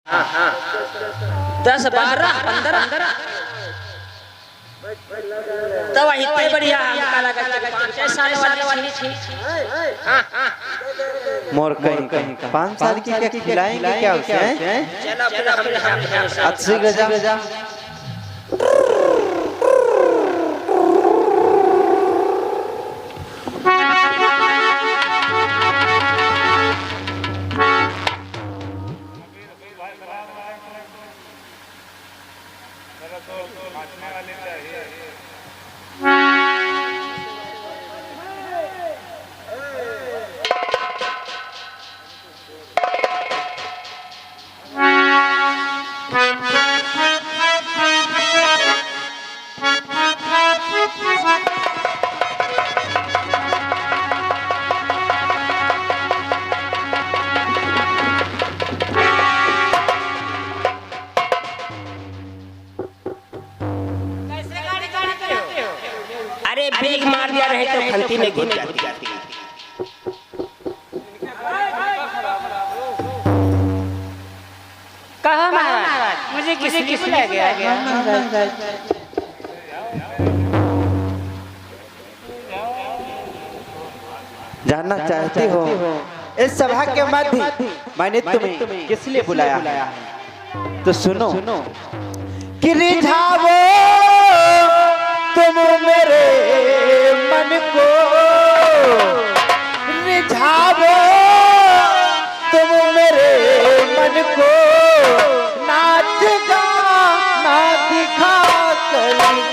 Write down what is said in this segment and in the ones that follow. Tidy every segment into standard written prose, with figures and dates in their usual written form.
10 12 15 तब इतने बढ़िया हमका लगा कि 5 साल वाली थी। मोर कहीं 5 साल की क्या खिलाएंगे क्या उसे? चलो फिर हम अच्छी गजा ब्रेक मार दिया रहे तो खंती में घुस जाती। कहा महाराज मुझे किसी बुला गया? जानना चाहती हो इस सभा के मध्य मैंने तुम्हें किस लिए बुलाया है? तो सुनो कि रिझावो तुम मेरे मन को, रिझावो तुम मेरे मन को, नाच गाना दिखा करके।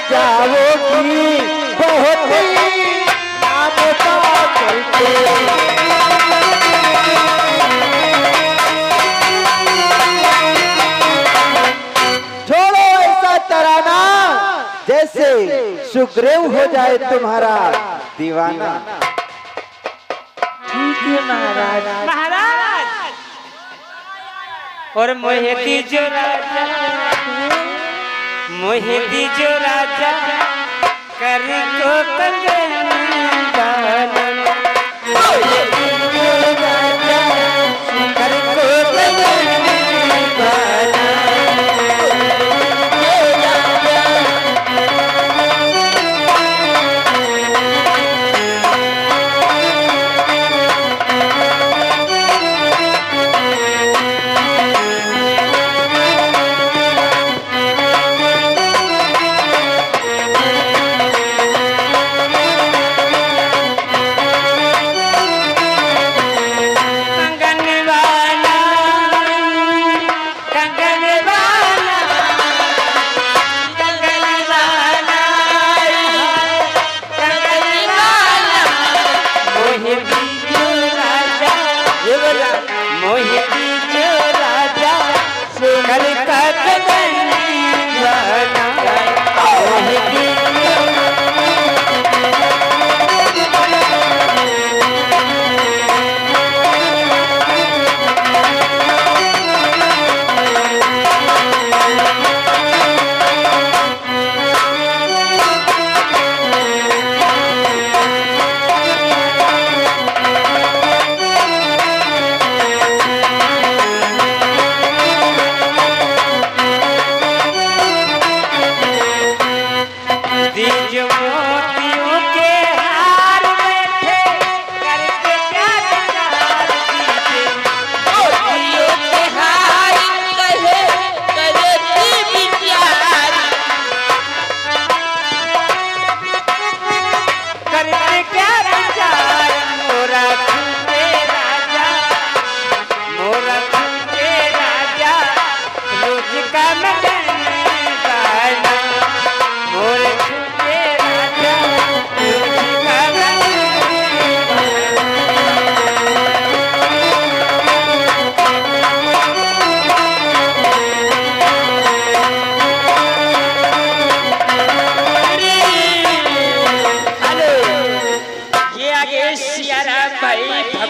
जाओगी बहुत नाम करके। छोड़ो ऐसा तराना जैसे सुग्रीव हो जाए तुम्हारा दीवाना। ठीक है महाराज। महाराज और मोहे दीजो राजा, मोहे दीजो राजा कर को कंगन डालन। मोहे दीजो राजा कर को कंगन डालन।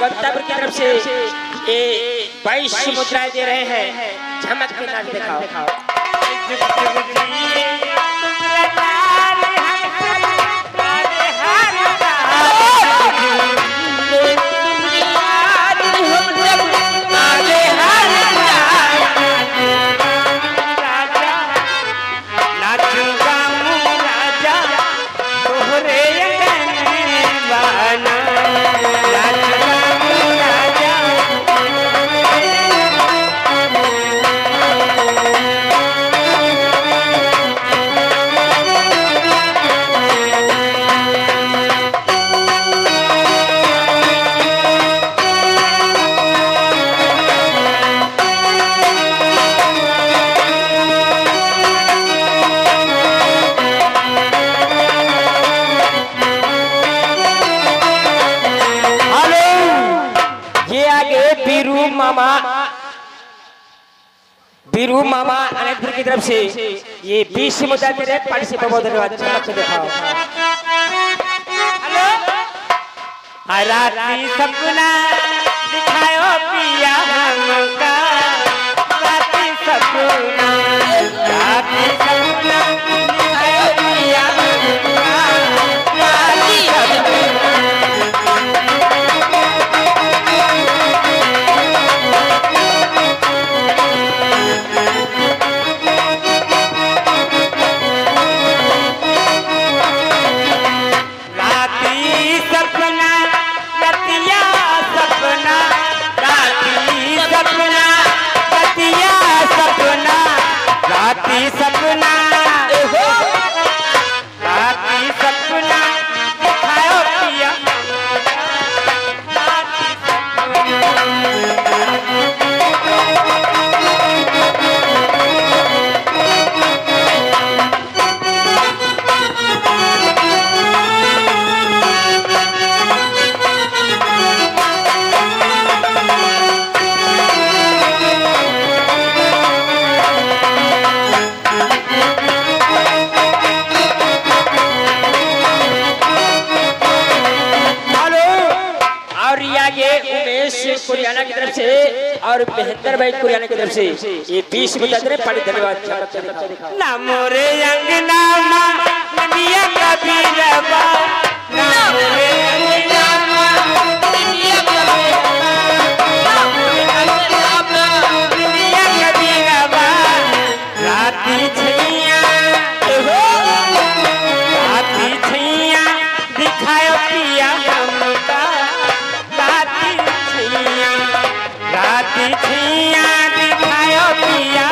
भगवंतापुर की तरफ से ये 22 मुद्राएं दे रहे हैं। झमक के नाच दिखाओ। बीरू मामा अनंतपुर की तरफ से ये 20 मुद्रा दे रहे पार्टी से बहुत धन्यवाद। चमक दिखाओ। हेलो राती सपना दिखाओ पिया हमका राती सपना दिखाओ पिया हमका राती सपना। कुरियाना की तरफ से और बेहतर भाई कुरियाना की तरफ से ये 20 मुद्रा दे रहे पार्टी धन्यवाद। ना मोरे अंगना नदिया कबीरबा ना मोरे अंगना नदिया कबीरबा राती छैया दिखायो पिया हमका राती छैया दिखायो पिया।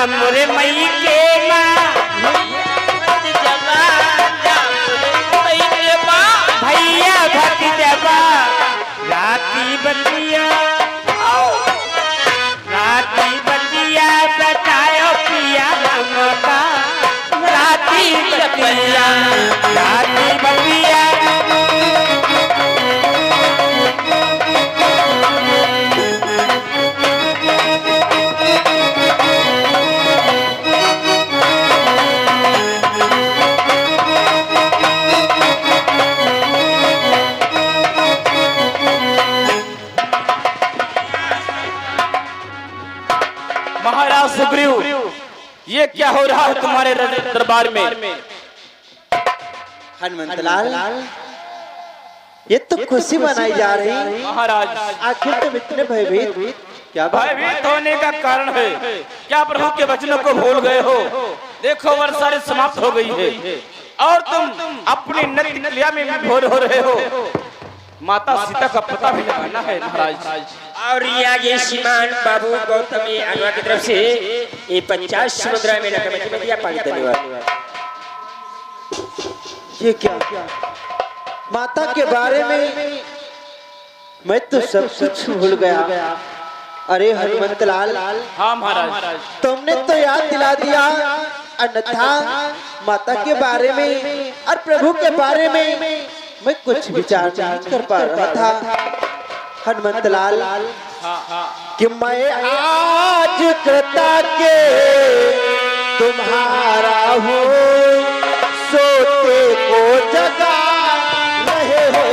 मोरे मई के भैया भतीजबा राती बतिया बतायो पिया हमका राती बतिया महाराज सुग्रीव, ये क्या हो रहा है तुम्हारे दरबार में? हनुमंतलाल, ये तो खुशी मनाई जा रही महाराज। आखिर तुम इतने भयभीत क्या? भयभीत होने का कारण है क्या? प्रभु के वचनों को भूल गए हो? देखो वर्षा समाप्त हो गई है और तुम अपनी नृत्य क्रिया में भी भोर हो रहे हो। माता सीता का पता भी लगाना है महाराज। और ये आगे श्रीमान बाबू गौतमी अनुवा की तरफ से ये 50 मुद्रा में रकम में दिया। पानी धन्यवाद। ये क्या माता के बारे में मैं तो सब कुछ भूल गया। अरे हनुमंत लाल, हाँ महाराज। तुमने तो याद दिला दिया, अन्यथा माता के बारे में और प्रभु के बारे में मैं कुछ विचार नहीं कर पा रहा था। हनुमंत लाल, कि मैं आज कृतज्ञ तुम्हारा हूँ, सोते को जगा रहे हो।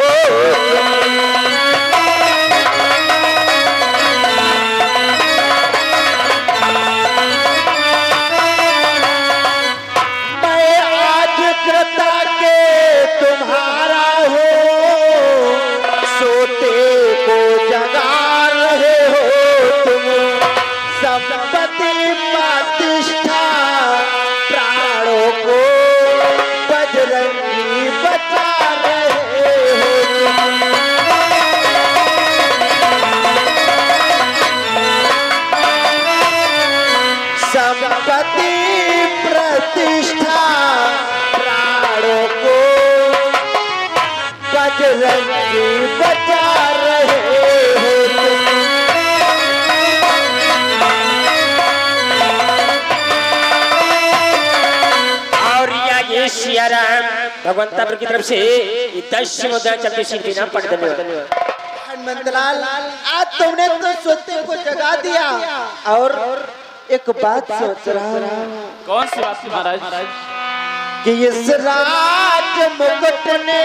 मैं आज कृतज्ञ तुम्हारा हूँ, सोते को जगा रहे हो तुम। संपत्ति प्रतिष्ठा प्राणों को बजरंगी बचा रहे हो तुम। संपत्ति प्रतिष्ठा प्राणों को बजरंगी बचा रहे हो तुम। और ये सिया राम भगवान तापर की तरफ से 10 मुद्रा चलती सीधी नाम पढ़ देने। हनुमंत लाल, आज तुमने तो सोते को जगा दिया और एक बात सोच रहा हूँ। कौन सी बात महाराज? कि इस राज मुकुट ने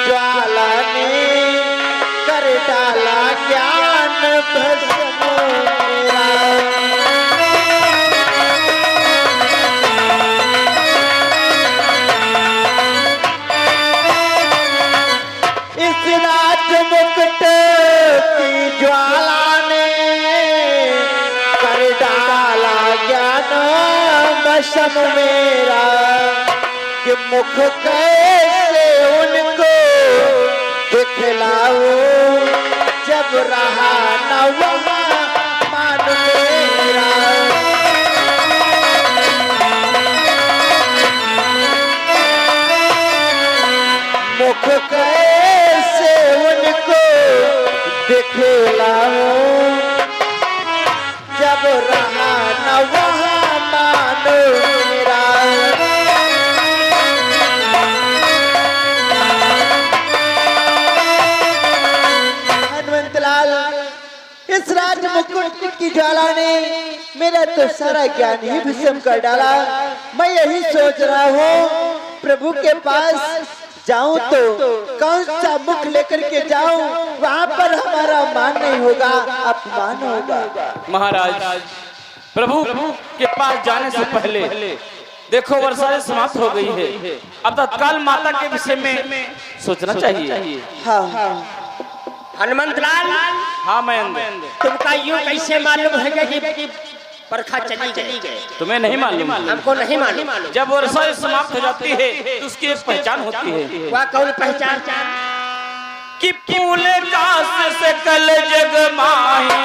ज्वाला ने कर डाला ज्ञान भस्म मेरा। इस राज मुकुट की ज्वाला ने कर डाला ज्ञान भस्म मेरा। कि मुख कैसे उनको दिखलाऊं, जब रहा न वहाँ मान मेरा। मुख कैसे उनको दिखलाऊं, जब रहा न वहाँ मान मेरा। हनुमंत लाल, इस राज मुकुट की ज्वाला ने मेरा तो सारा ज्ञान ही भस्म कर डाला। मैं यही सोच रहा हूँ, प्रभु के पास जाऊं तो कौन सा मुख लेकर के जाऊं, वहाँ पर हमारा मान नहीं होगा, अपमान होगा। महाराज, प्रभु के पास जाने से पहले देखो वर्षा समाप्त हो गई है। अब तत्काल माता के विषय में सोचना चाहिए। हाँ हनुमंत लाल, हाँ मैं तुमका यूं कैसे मालूम है कि परखा चली गई? तुम्हें नहीं मालूम? हमको नहीं मालूम। जब वर्षा समाप्त हो जाती है तो उसकी एक पहचान होती है। वह कौन पहचान? कि फूल काश से कल जग माही,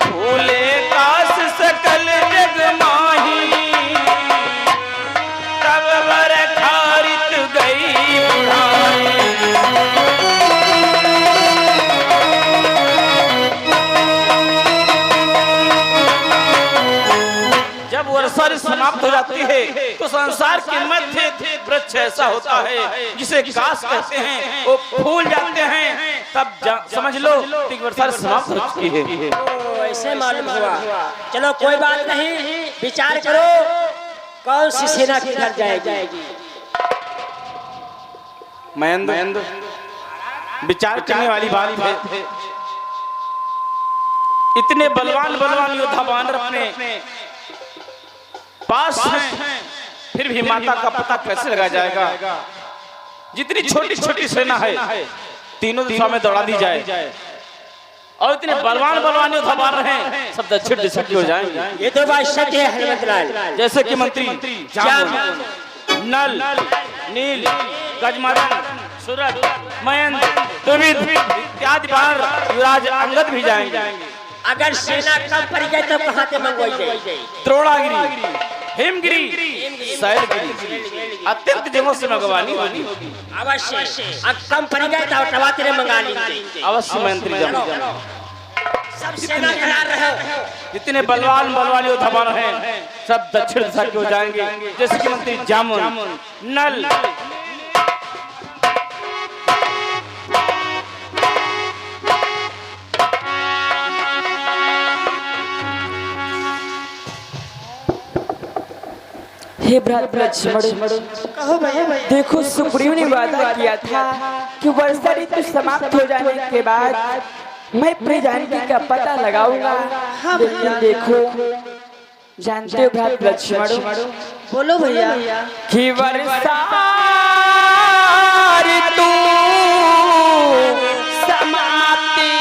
फूल काश से कल जग माही, तब वर खारित गई बुढ़ाई। जब वर्षा समाप्त हो जाती है तो संसार के मध्य वृक्ष ऐसा होता है जिसे घास कहते हैं, वो फूल जाते हैं। तब समझ लो कि वर्षा समाप्त हो चुकी है। ऐसे मालूम हुआ। चलो कोई बात नहीं, विचार करो कौन सी सेना किधर जाएगी। महेंद्र, विचार करने वाली बात है। इतने बलवान योद्धा वानर अपने पास हैं, फिर भी माता का पता कैसे लगाया जाएगा? जितनी छोटी छोटी सेना है तीनों दिशा में दौड़ा दी जाए और इतने बलवान योद्धा वानर हैं, सब दक्षिण दिशा की ओर जाएंगे। ये तो बात सत्य है हनुमंत लाल। जैसे कि मंत्री जामुन, नल, नील, गजमदन, सूरज, मयंक, दुर्विध इत्यादि वानर युवराज अंगद भी जाएंगे। अगर सेना कम पड़ जाए तो कहाँ से मंगवाई जाए? द्रोणागिरी, हिमगिरी, शैलगिरी, अत्यंत जगहों से मंगवानी होगी। अवश्य अब कंपनी गए तो टवा तेरे मंगा लेंगे। अवश्य मंत्री जानो, सब सेना तैयार रहो। जितने बलवान बलवान योद्धा हैं सब दक्षिण दिशा की ओर जाएंगे। जैसे कि मंत्री जामुन, नल, हे भ्रात लक्ष्मण, कहो भैया देखो सुग्रीव ने वादा किया था कि वर्षा ऋतु समाप्त हो जाने के बाद मैं अपनी जानकी का पता लगाऊंगा। लेकिन देखो, जानते हो भ्रात लक्ष्मण, बोलो भैया कि वर्षा ऋतु समाप्ति,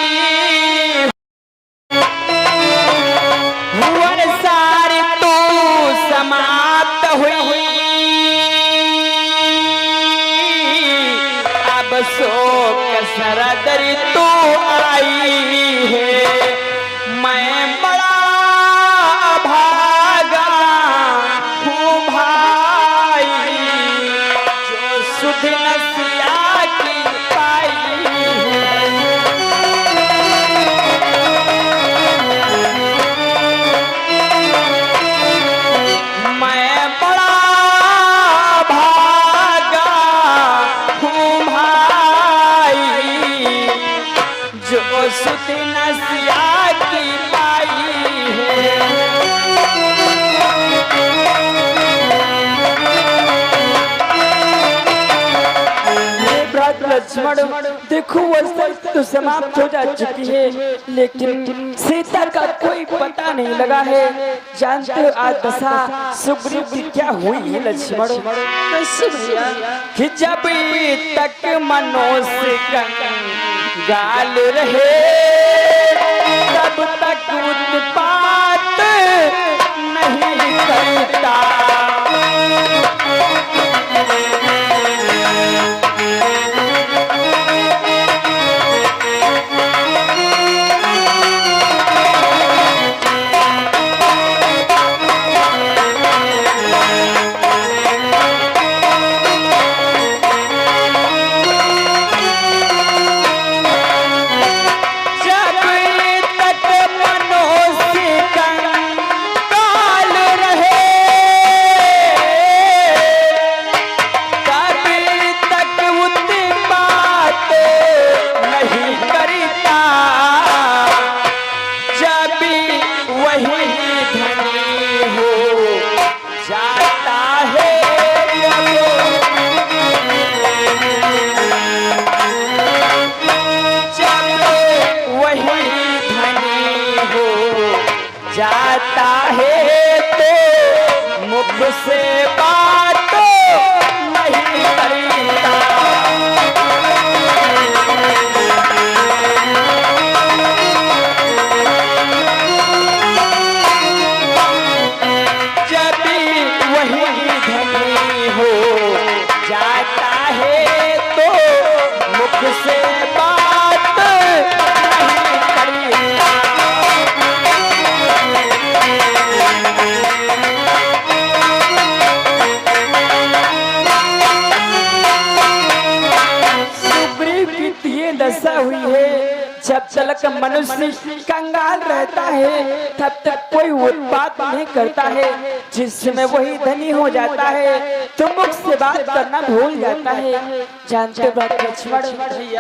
वर्षा ऋतु समाप्त हुई, अब शोक शरद ऋतु आई है। मैं बड़ा भागा हूँ भाई, जो सुध नसिया की पाई है। मैं बड़ा भागा हूँ भाई, जो सुध नसिया की पाई है। लक्ष्मण, देखो वर्षा तो समाप्त हो जा चुकी है, लेकिन सीता का कोई पता नहीं लगा है। जानते हो आज दशा सुग्रीव की क्या हुई है लक्ष्मण? कैसे भैया कि जब तक मनुष्य गाल रहे, तब तक उत्पात नहीं करता। जाता है तो मुख से बात नहीं करता। जब वही धनी हो जाता है तो मुख से बात नहीं करता। दशा हुई है, जब तक मनुष्य कंगाल रहता है तब तक कोई उत्पात नहीं करता है। जिस समय वही धनी हो जाता है तो मुख से बात करना भूल जाता है। जानते हो लक्ष्मण,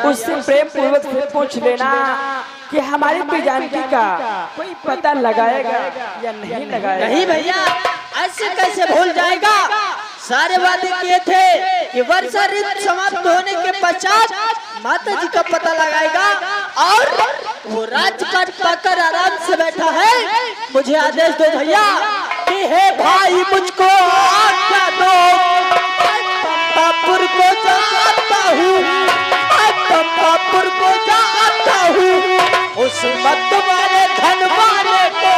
उससे प्रेम पूर्वक से पूछ लेना कि हमारी भी जानकी का कोई पता लगाएगा या नहीं लगाएगा। नहीं भैया, ऐसे कैसे भूल जाएगा? सारे वादे किए थे कि वर्षा ऋतु समाप्त होने के पश्चात माता जी का पता लगाएगा और वो राजपाट पाकर आराम से बैठा है। मुझे आदेश दो भैया कि हे भाई मुझको आज्ञा दो, पंपापुर को जाता हूँ, पंपापुर को जाता हूँ, उस मत वाले धन वाले को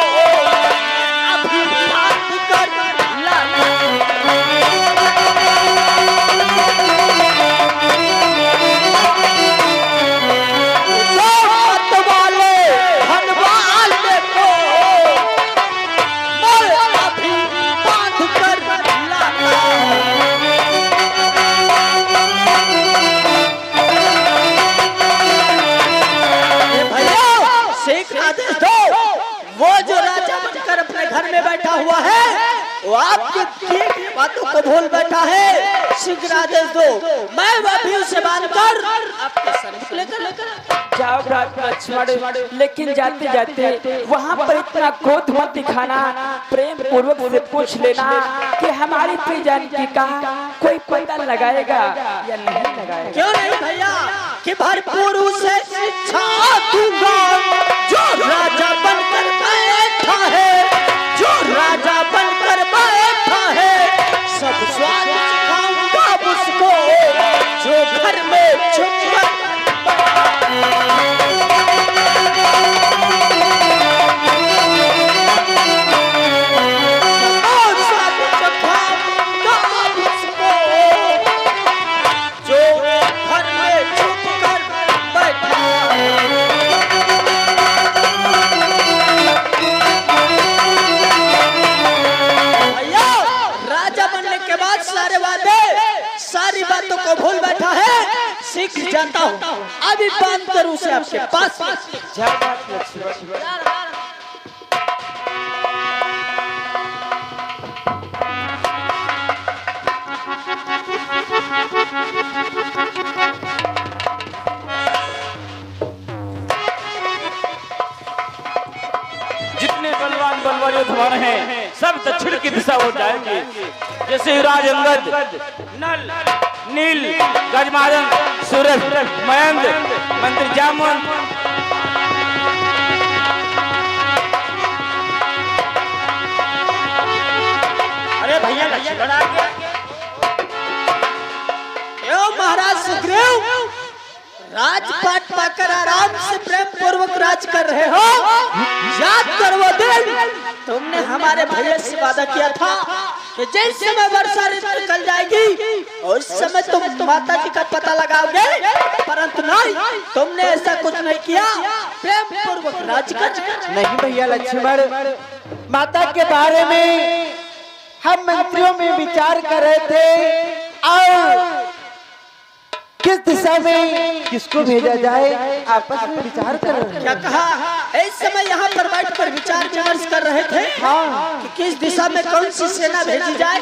अभी बात कर लाना। हुआ है वो आपके की बातों को भूल बैठा है। शीघ्र आदेश दो, मैं अभी उसे बात कर आपके सर लेकर जाओ लक्ष्मण, लेकिन जाते जाते वहाँ पर इतना क्रोध मत दिखाना। प्रेम पूर्वक से पूछ लेना कि हमारी प्रियजानकी का कोई पता लगाएगा या नहीं लगाएगा। क्यों नहीं भैया कि भरपूर उसे शिक्षा दूंगा जो राजा बनकर बैठा है, जो राजा बनकर बैठा है। सब स्वाद सिखाऊंगा उसको जो घर में छुपकर सारी बातों को भूल बैठा है। सीख जाता हूँ अभी बात करूँ उसे आपके पास। जितने बलवान बलवान योद्धा हैं सब दक्षिण की दिशा हो जाएंगे। जैसे युवराज अंगद, नल, नील, गजमादन, सूरज, मयंक, मंत्री जामुन। अरे भैया लक्ष्मण आ गया। महाराज सुग्रीव, राजपाट पाकर आराम से प्रेम पूर्वक राज कर रहे हो। याद कर वो दिन तुमने हमारे भैया से वादा किया था कि जिस समय वर्षा ऋतु निकल जाएगी उस समय तुम माता जी का पता लगाओगे, परंतु नहीं, तुमने ऐसा कुछ नहीं किया। प्रेम पूर्वक राज कर। नहीं भैया लक्ष्मण, माता के बारे में हम मंत्रियों में विचार कर रहे थे और किस दिशा में किसको भेजा जाए आपस में विचार कर रहे हैं। क्या कहा? इस समय यहाँ पर बैठकर विचार विमर्श कर रहे थे कि किस दिशा में कौन सी सेना भेजी जाए।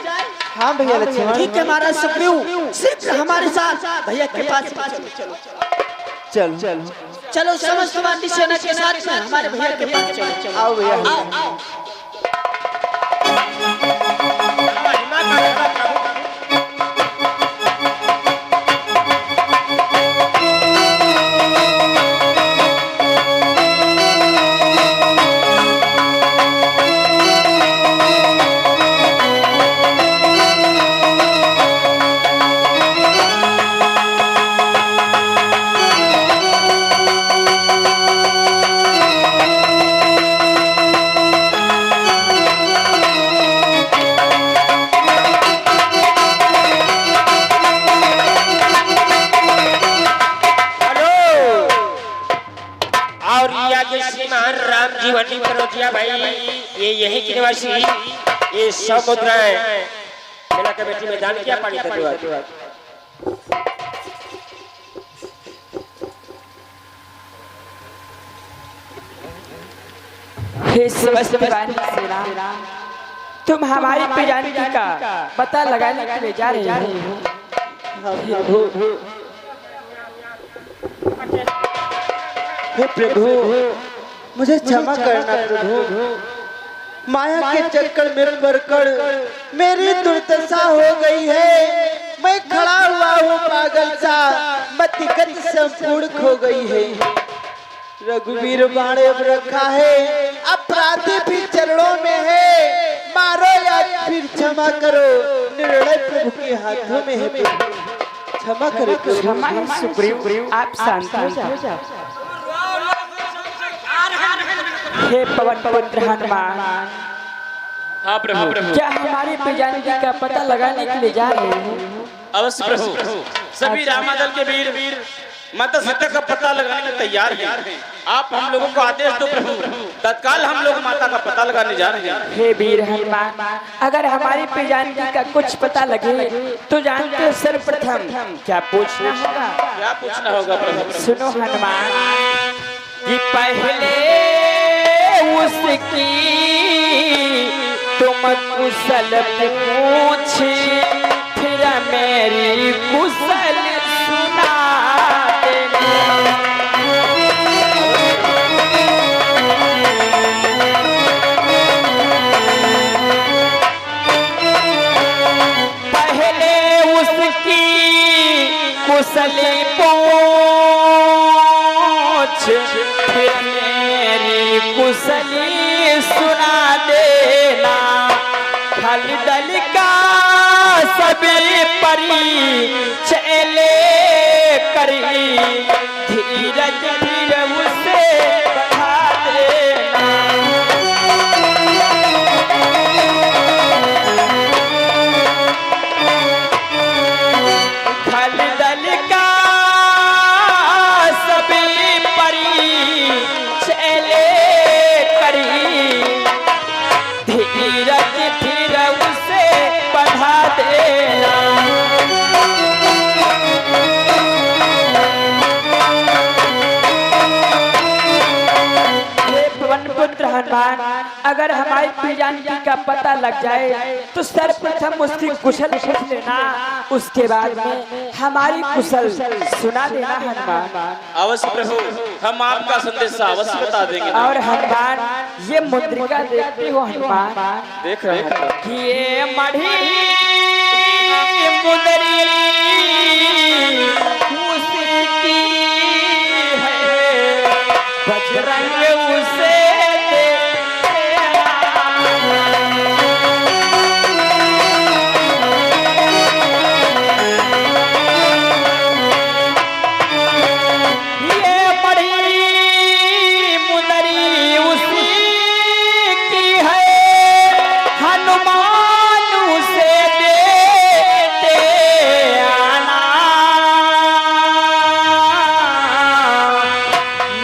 हाँ भैया लक्ष्मण। ठीक है महाराज सुग्रीव, सिर्फ हमारे साथ भैया के पास चलो चलो चलो समस्त वादी सेना के साथ में हमारे भैया के पास चलो। आओ भैया। आओ। भाई ये यही की निवासी ये समुद्र है। मेरा के बेटी में दान किया पानी तक। हे समस्त वाणी सेना, तुम हमारी प्रियजानकी का पता लगाने के लिए जा रहे हो। हे प्रभु, मुझे क्षमा करना प्रभु। माया के चक्कर में पड़कर मेरी दुर्दशा हो गई है। मैं खड़ा हुआ हूँ पागल सा, मतिगत संपूर्ण खो गई है। रघुवीर बाणे अब रखा है, अपराधी भी चरणों में है। मारो या फिर क्षमा करो, निर्णय प्रभु के हाथों में है। क्षमा करो क्षमा सुग्रीव, आप शांत हो जाओ। हे पवन पुत्र हनुमान, हाँ प्रभु। क्या हमारी प्रियजानकी का पता लगाने के लिए जा रहे हो? अवश्य प्रभु। सभी रामादल के वीर माता सीता का पता लगाने को तैयार हैं। आप हम लोगों को आदेश दो प्रभु, तत्काल हम लोग माता का पता लगाने जा रहे हैं। हे वीर हनुमान, अगर हमारी प्रियजानकी का कुछ पता लगे तो जानते हो सर्वप्रथम क्या पूछना होगा? क्या पूछना होगा प्रभु? सुनो हनुमान, कि पहले उसकी तुम कुशल पूछी फिर मेरी कुशल सुना देना। पहले उसकी कुशली पूछ फिर मेरी कुशली सुना देना। खलदल का सभी परी चले करी धीरज धीर उसे बढ़ा देना। खलदल का सभी परी चले करी धीरज धीर उसे बढ़ा देना। हे पवन पुत्र हनुमान, अगर हमारी प्रियजानकी का पता लग जाए तो सर्वप्रथम उसकी कुशल पूछ लेना, उसके बाद में हमारी कुशल सुना देना हनुमान। अवश्य प्रभु, हम आपका संदेश अवश्य बता देंगे। और हनुमान ये मुद्रिका देखते हो हनुमान, देख रहे हैं कि ये मढ़ी मुदरी उसकी है, बजरंग उसे ये मढ़ी मुदरी उसी की है, हनुमान उसे देते आना।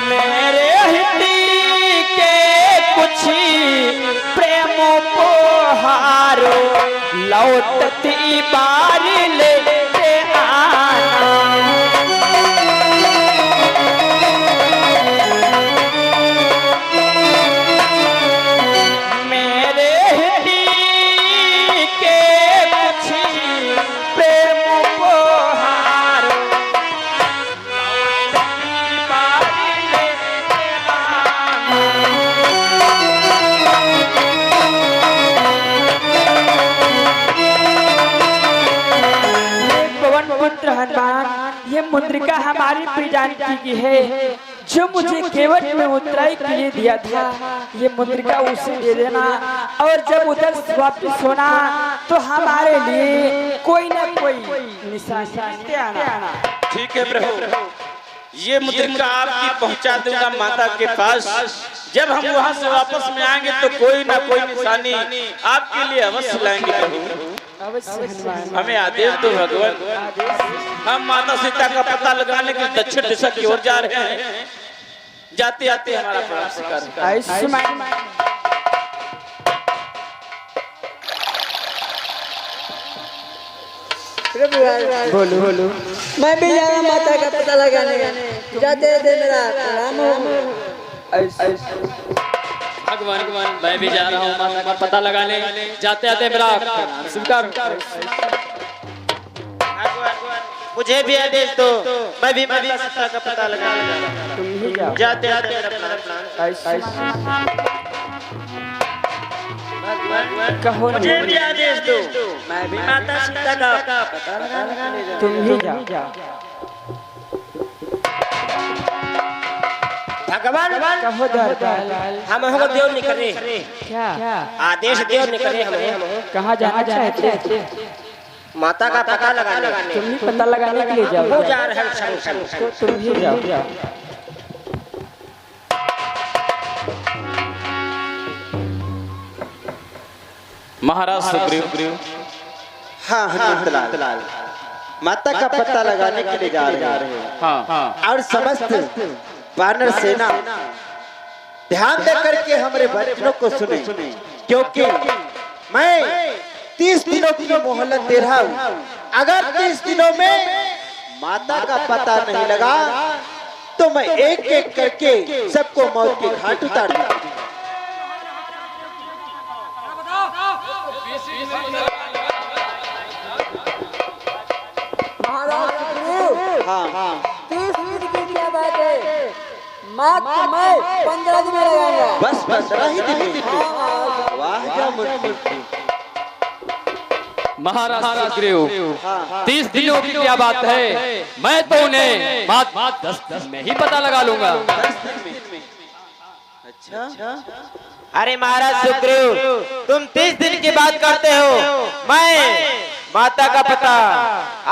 मेरे हिती के कुछ प्रेम उपहारो लौटती बार लेते आना। मेरे हिती के कुछ प्रेम उपहारो लौटती बार लेते आना। पवन पुत्र हनुमान, ये मुद्रिका हमारी प्रियजानकी की है, जो मुझे केवट में उतराई के लिए दिया था। ये मुद्रिका उसे दे देना, और जब उधर से वापिस होना तो हमारे लिए कोई न कोई निशानी दे आना। ठीक है प्रभु, ये मुद्रिका आपकी पहुंचा दूंगा माता के पास। जब हम वहां से वापस में आएंगे तो कोई ना कोई निशानी आपके लिए अवश्य लाएंगे प्रभु। हमें आदेश दो भगवान, हम माता सीता का पता लगाने के दक्षिण दिशा की ओर जा रहे हैं। जाते आते हमारा प्रणाम स्वीकार। बोलो बोलो। मैं भी जा रहा माता का पता लगाने, जाते थे मेरा प्रणाम हो। भगवान मैं भी जा रहा हूँ माता का पता लगाने, जाते आते मेरा स्वीकार। मुझे भी आदेश दो, मैं भी माता सीता का पता लगाने जाते आते मेरा प्रणाम। कहो मुझे भी आदेश दो, मैं भी माता सीता का पता लगाने तुम ही जाओ। भगवान कहो दरबार, हम हो देव निकले, क्या आदेश देव निकले हमें। कहाँ जाना चाहते? माता का पता लगाने। तुम ही पता लगाने के लिए जाओ। जा रहे हैं संग संग। तो तुम ही जाओ। महाराज सुग्रीव। हाँ हनुमंतलाल, माता का पता लगाने के लिए जा रहे हैं। हाँ और समस्त वानर सेना ध्यान दे करके हमारे वचनों को सुने, क्योंकि मैं 30 दिनों की मोहलत दे रहा हूँ। अगर 30 दिनों में माता का पता नहीं लगा तो मैं एक एक करके सबको मौत के घाट उतार दूंगा। महाराज सुग्रीव, हाँ 30 दिन की क्या बात है? मैं 15 दिन में लगाऊंगा। बस 15 ही दिन में? हाँ, महाराज। वाह क्या मुश्किल। महाराज सुग्रीव, हाँ 30 दिनों की क्या बात है? मैं तो उन्हें मात्र 10 दिन में ही पता लगा लूंगा। 10 दिन में? अच्छा अरे महाराज सुग्रीव, तुम 30 दिन की बात करते हो, मैं माता का पता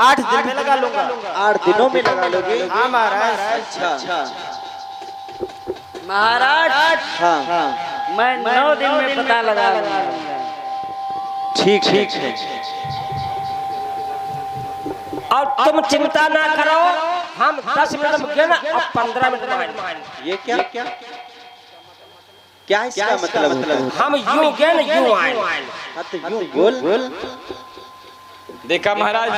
8 दिन में लगा लूंगा। 8 दिनों में लगा लोगे? हाँ महाराज। अच्छा महाराज हाँ मैं 9 दिन में पता लगा लूंगा। ठीक है। और तुम चिंता ना करो, हम 10 मिनट में गए ना, अब 15 मिनट में ये क्या इसका मतलब? हम यूं गए ना यूं आए। हाँ तो यूं बोल। देखा महाराज,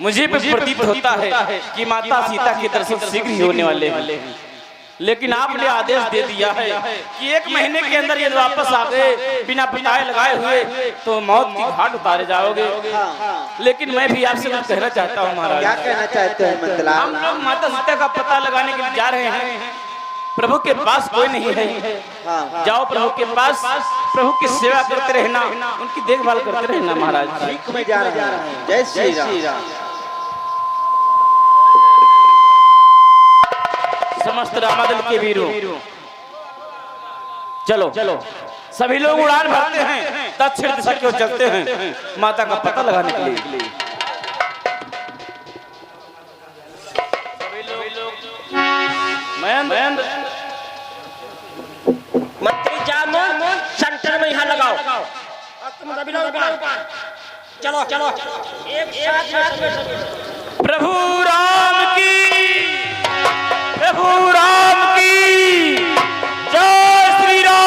मुझे भी प्रतीत होता है कि माता सीता के दर्शन शीघ्र ही होने वाले हैं, लेकिन आपने आदेश दे दिया है कि 1 महीने के अंदर यदि वापस आ गए बिना बताए लगाए हुए तो मौत की घाट उतारे जाओगे। लेकिन मैं भी आपसे कुछ कहना चाहता हूँ महाराज। क्या कहना चाहते हो हम मंतलाल? लोग माता सीता का पता लगाने के लिए जा रहे हैं। प्रभु के पास कोई नहीं है, हाँ जाओ प्रभु के पास, प्रभु की सेवा करते रहना, उनकी देखभाल करते रहना महाराज। ठीक में जा रहे हैं। जय श्री राम। समस्त रामादल के वीरों, चलो सभी लोग उड़ान भरते हैं, दक्षिण दिशा की ओर चलते हैं माता का पता लगाने के लिए। महेंद्र, मंत्री जामुन सेंटर में यहाँ लगाओ। तुम सभी लोग चलो एक साथ में। प्रभु राम की, प्रभु राम की जय श्री राम।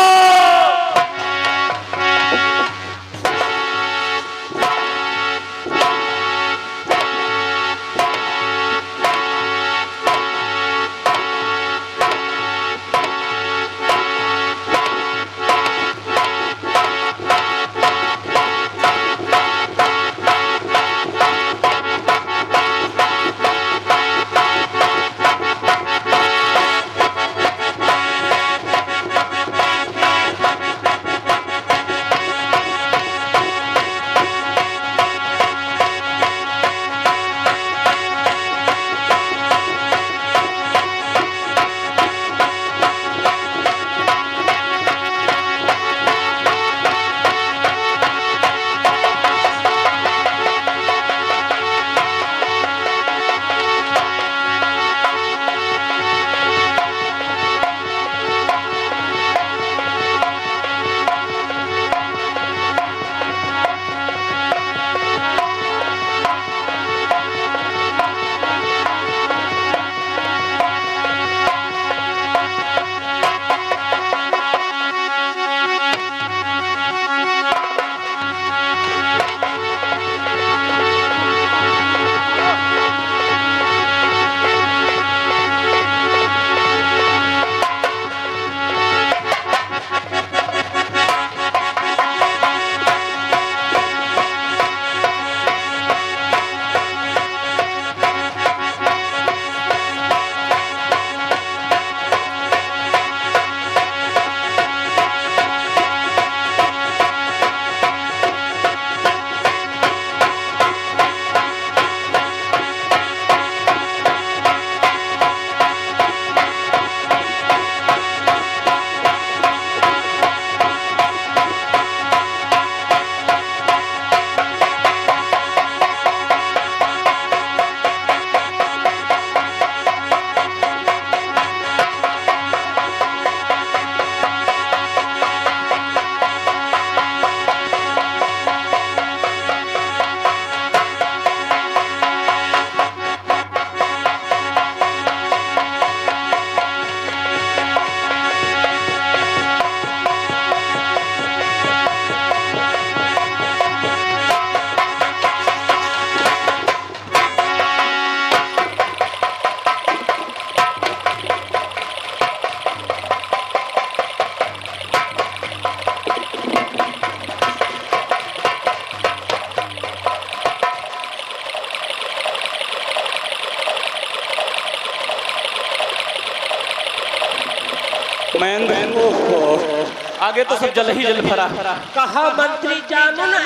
आगे तो सब जल ही जल भरा। कहा मंत्री जानो ना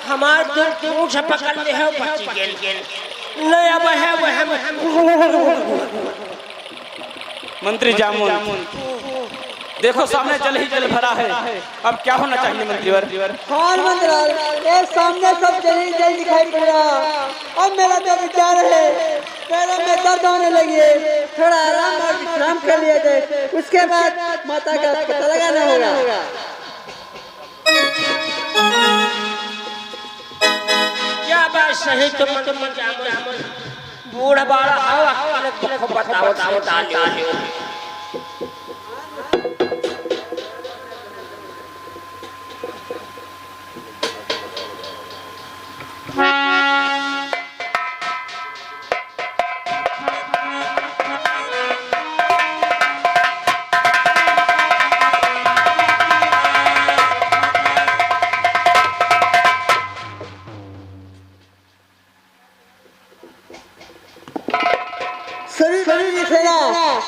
हमार दिल दूर से पकड़ ले है बची गेल नहीं अब है वो हम मंत्री जामुन देखो सामने जल ही जल भरा है, अब क्या होना चाहिए मंत्रीवर? हाँ मंत्रीवर, ये सामने सब जल दिखाई पड़ रहा। अब मेरा जो विचार है, पैरों में दर्द होने लगी है, थोड़ा आराम और विश्राम कर लिया जाए, उसके बाद माता का पता लगाना होगा। क्या बात सही तुम जामुन बूढ़ा बाड़ा आओ बताओ डालियो।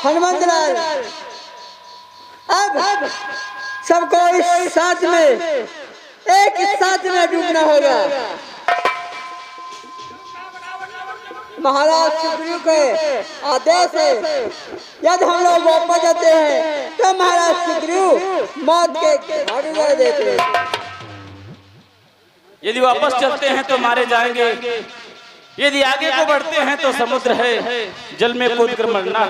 हनुमान लाल, अब सबको इस साथ में एक साथ में डूबना होगा। महाराज सुग्रीव के आदेश है, यदि हम लोग वापस जाते हैं तो महाराज सुग्रीव मौत के घाट उतर देते हैं। यदि वापस चलते हैं तो मारे जाएंगे, यदि आगे को बढ़ते हैं तो समुद्र है, जल में कूद कर मरना।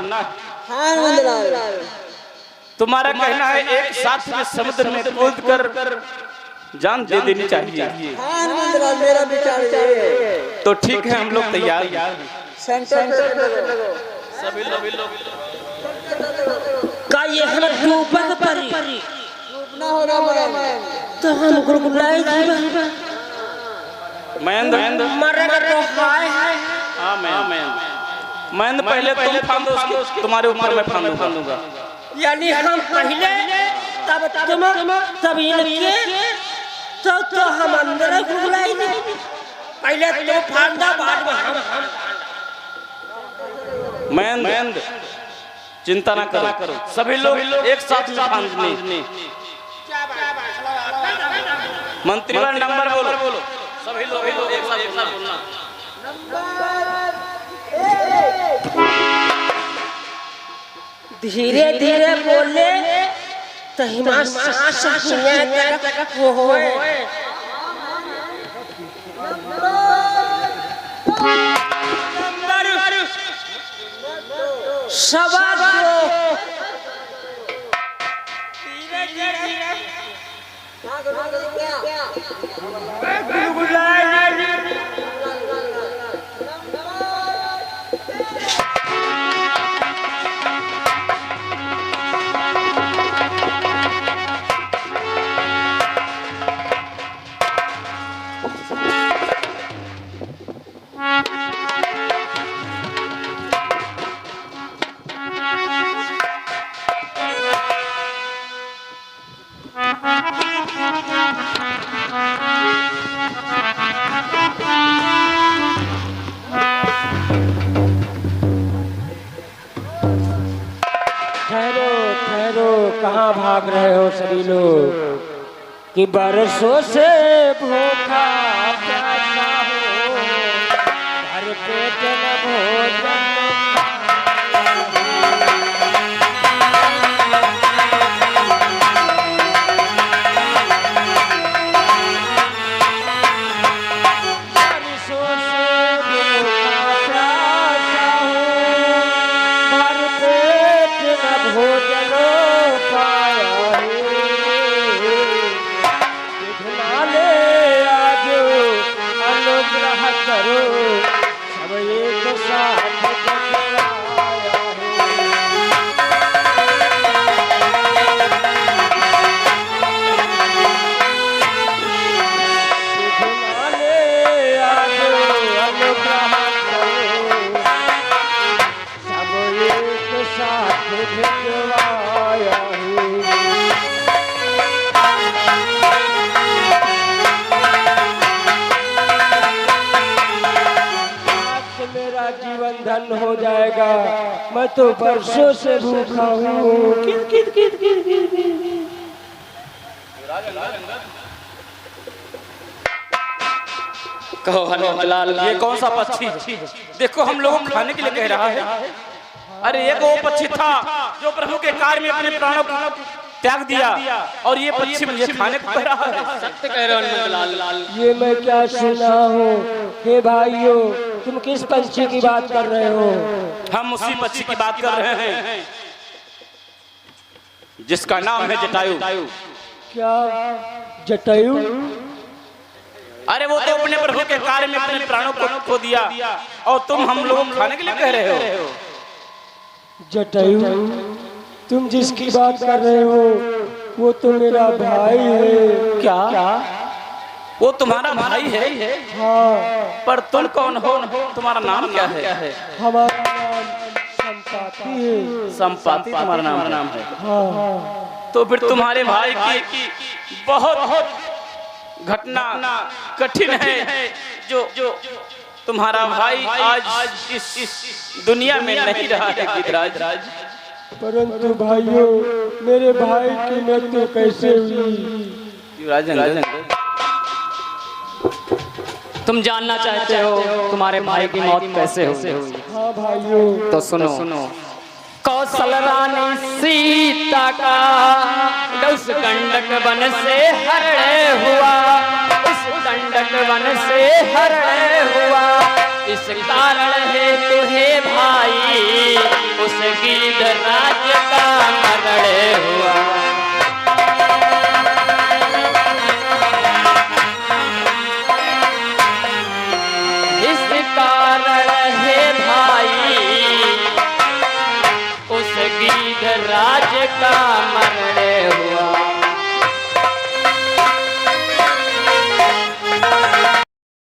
हाँ मंदलाल, तुम्हारा कहना है एक साथ में समुद्र में कूद कर जान दे देनी चाहिए। हाँ मंदलाल, मेरा विचार है। तो ठीक है, हम लोग तैयार। सभी लोग का ये हम डूबक परी डूबना होगा तो हम गुड़गुड़ाए जीवन महेंद्र मरेगा तो हाय हाय। हाँ महेंद्र पहले तुम फांदो, उसके तुम्हारे ऊपर मैं फांदूंगा। यानी हम पहले तब तुम तब इनके तो हम अंदर गुड़गुड़ाएंगे। पहले तो फांदा बाद में हम। महेंद्र चिंता ना करो, सभी लोग एक साथ में फांदने। मंत्रीवर नंबर बोलो, सभी लोग एक साथ बोलना। धीरे धीरे बोले तो हिमार सांस वो होए। सवा कहाँ भाग रहे हो सभी लोग कि बरसों से भूखा प्यासा हो, भर पेट न भोजन हो जाएगा। मैं तो बरसों से भूखा हूँ। कहो हनुमत लाल, ये कौन सा पक्षी? देखो हम लोगों को खाने के लिए कह रहा है। अरे एक वो पक्षी था जो प्रभु के कार्य में अपने प्राणों को त्याग दिया, और ये पक्षी मुझे खाने को कह रहा है। सत्य कह रहे हो हनुमत लाल। ये मैं क्या सुना हूँ? हे भाइयों, तुम किस पंछी की बात कर रहे हो? हम उसी पक्षी की बात कर रहे हैं जिसका नाम है जटायु। क्या जटायु? अरे वो तो अपने प्रभु के कार्य में अपने प्राणों को खो दिया, और तुम हम लोगों को खाने के लिए कह रहे हो। जटायु, तुम जिसकी बात कर रहे हो वो तो मेरा भाई है। क्या वो तुम्हारा भाई है? हाँ। पर तुम कौन हो? तुम्हारा नाम क्या है? हमारा नाम संपाति है। संपाति तुम्हारा नाम है? हाँ। तो फिर तुम्हारे भाई की बहुत घटना कठिन है, जो तुम्हारा भाई आज इस दुनिया में नहीं रहा है गिरिराज। परंतु भाइयों, मेरे भाई की मृत्यु कैसे हुई? तुम जानना चाहते हो तुम्हारे भाई की मौत कैसे हुई? हाँ भाइयों। तो सुनो। कौशल रानी सीता का उस दंडक वन से हरण हुआ, उस दंडक वन से हरण हुआ। इस कारण है तुहे भाई उस गिरिराज का मरण हुआ। इस कारण है भाई उस गिरिराज का मरण